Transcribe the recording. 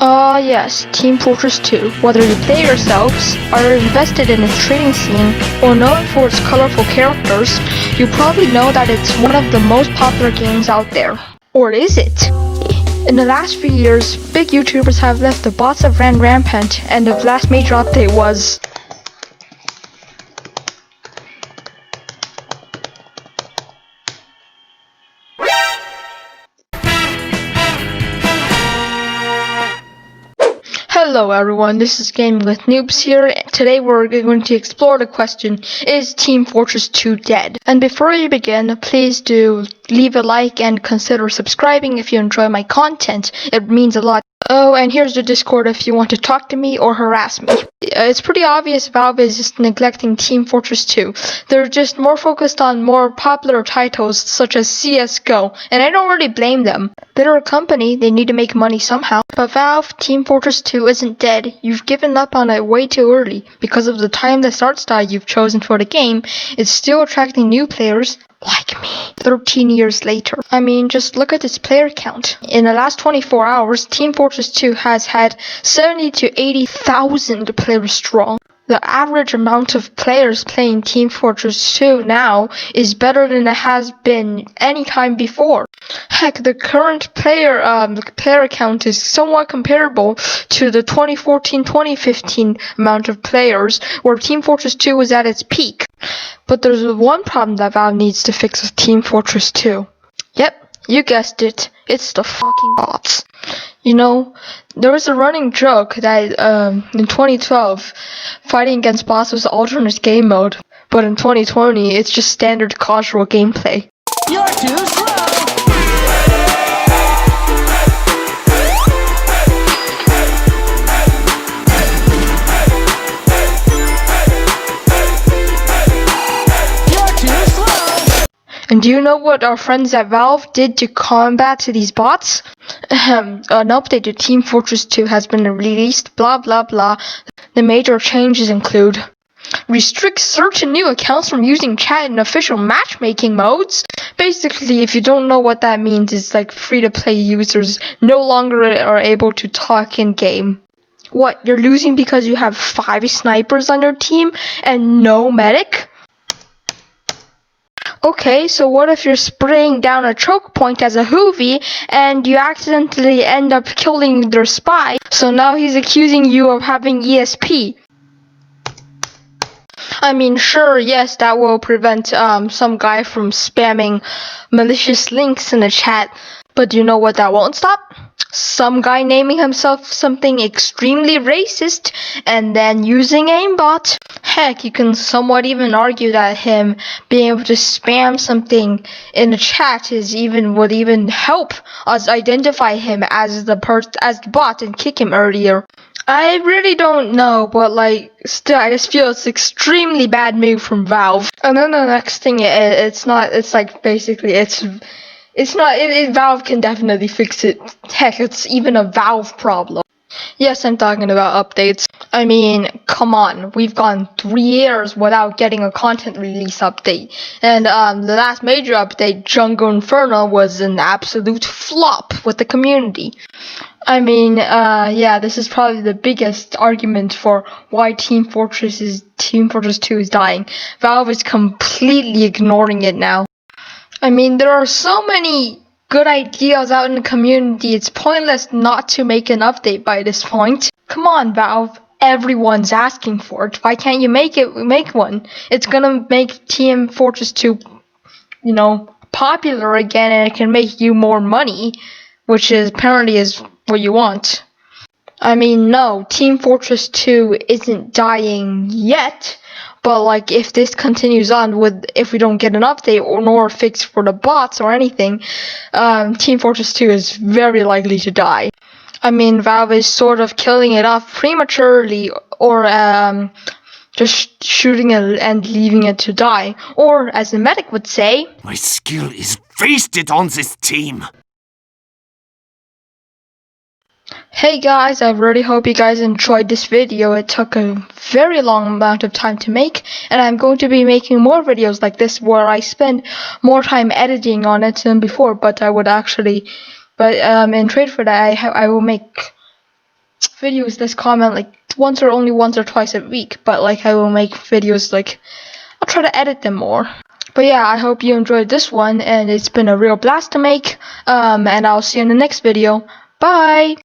Yes, Team Fortress 2. Whether you play yourselves, are invested in its trading scene, or known for its colorful characters, you probably know that it's one of the most popular games out there. Or is it? In the last few years, big YouTubers have left the bots have ran rampant, and the last major update was Hello everyone, this is Gaming with Noobs here. Today we're going to explore the question, is Team Fortress 2 dead? And before we begin, please do leave a like and consider subscribing if you enjoy my content. It means a lot. Oh, and here's the Discord if you want to talk to me or harass me. It's pretty obvious Valve is just neglecting Team Fortress 2. They're just more focused on more popular titles such as CSGO, and I don't really blame them. They're a company, they need to make money somehow. But Valve, Team Fortress 2 isn't dead. You've given up on it way too early. Because of the timeless art style you've chosen for the game, it's still attracting new players like me 13 years later. I mean, just look at its player count. In the last 24 hours, Team Fortress 2 has had 70 to 80,000 players strong. The average amount of players playing Team Fortress 2 now is better than it has been any time before. Heck, the current player count is somewhat comparable to the 2014-2015 amount of players, where Team Fortress 2 was at its peak. But there's one problem that Valve needs to fix with Team Fortress 2. Yep, you guessed it. It's the fucking bots. You know, there was a running joke that in 2012, fighting against bots was alternate game mode. But in 2020, it's just standard casual gameplay. You're too slow! And do you know what our friends at Valve did to combat these bots? An update to Team Fortress 2 has been released, blah blah blah. The major changes include restrict certain new accounts from using chat in official matchmaking modes. Basically, if you don't know what that means, it's like free-to-play users no longer are able to talk in-game. What, you're losing because you have 5 snipers on your team and no medic? Okay, so what if you're spraying down a choke point as a hoovy and you accidentally end up killing their spy, so now he's accusing you of having ESP? I mean, sure, yes, that will prevent some guy from spamming malicious links in the chat, but do you know what that won't stop? Some guy naming himself something extremely racist and then using aimbot. Heck, you can somewhat even argue that him being able to spam something in the chat would even help us identify him as the bot and kick him earlier. I really don't know, but still, I just feel it's extremely bad move from Valve. And then the next thing, Valve can definitely fix it. Heck, it's even a Valve problem. Yes, I'm talking about updates. I mean, come on, we've gone 3 years without getting a content release update. And the last major update, Jungle Inferno, was an absolute flop with the community. I mean, yeah, this is probably the biggest argument for why Team Fortress 2 is dying. Valve is completely ignoring it now. I mean, there are so many good ideas out in the community, it's pointless not to make an update by this point. Come on, Valve. Everyone's asking for it. Why can't you make one? It's gonna make Team Fortress 2, popular again, and it can make you more money, which apparently is what you want. I mean, no, Team Fortress 2 isn't dying yet, but if this continues on if we don't get an update nor a fix for the bots or anything, Team Fortress 2 is very likely to die. I mean, Valve is sort of killing it off prematurely, or just shooting it and leaving it to die. Or, as the medic would say, my skill is wasted on this team. Hey guys, I really hope you guys enjoyed this video. It took a very long amount of time to make, and I'm going to be making more videos like this where I spend more time editing on it than before, but in trade for that, I will make videos this comment like once or twice a week, but like I will make videos like I'll try to edit them more. But yeah, I hope you enjoyed this one, and it's been a real blast to make. And I'll see you in the next video. Bye!